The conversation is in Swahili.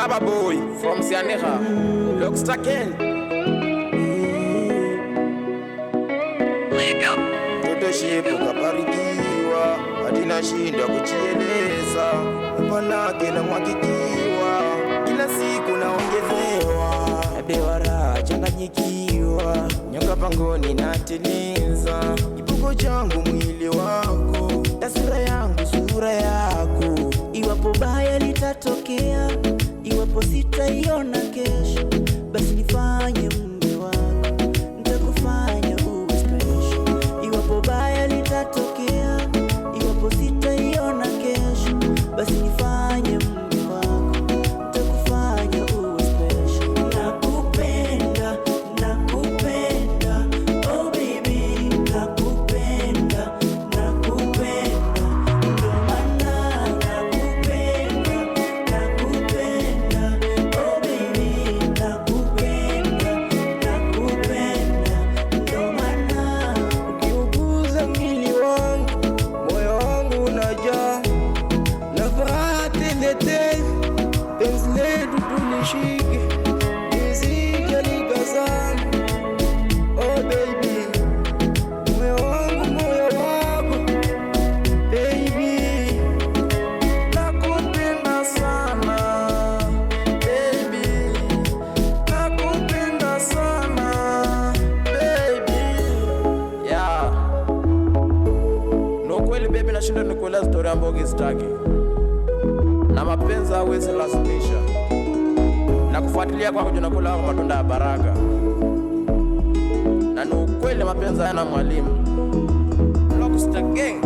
Laba boy from Sianeha, Lockstar Ken. Toto shepu kaparikiwa, hatina shinda kuchieleza. Upanake na mwakikiwa, kila siku naongezewa. Abewara changanyikiwa, nyonga pangoni nateleza. Kipuko changu mwili wako, tasura yangu sura yako. Iwapo baya litatokea, iwapo sitaiona kesho, basi nifanye mume wako, nitakufanya uwe special. Iwapo baya litatokea, iwapo sitaiona kesho, basi nifanye mume wako, nitakufanya uwe special. Nakupenda, nakupenda, oh baby, nakupenda, nakupenda, ndo maana nakupenda, nakupenda, oh baby, nakupenda, nakupenda, ndo maana. Ukiuguza mwili wangu, moyo wangu unajaa na furaha tele, penzi letu tulishike, nisije nikazama. Oh baby, moyo wangu, moyo wako baby, nakupenda sana baby, nakupenda sana baby. Yeah. No kweli baby, nashinda nikueleza story ambayo ukistaki. Na mapenzi hawezi lazimisha. Na kufuatilia kwako junakula kwa matunda ya baraka. Na ni ukweli mapenzi hayana mwalimu. Lockstar Gang.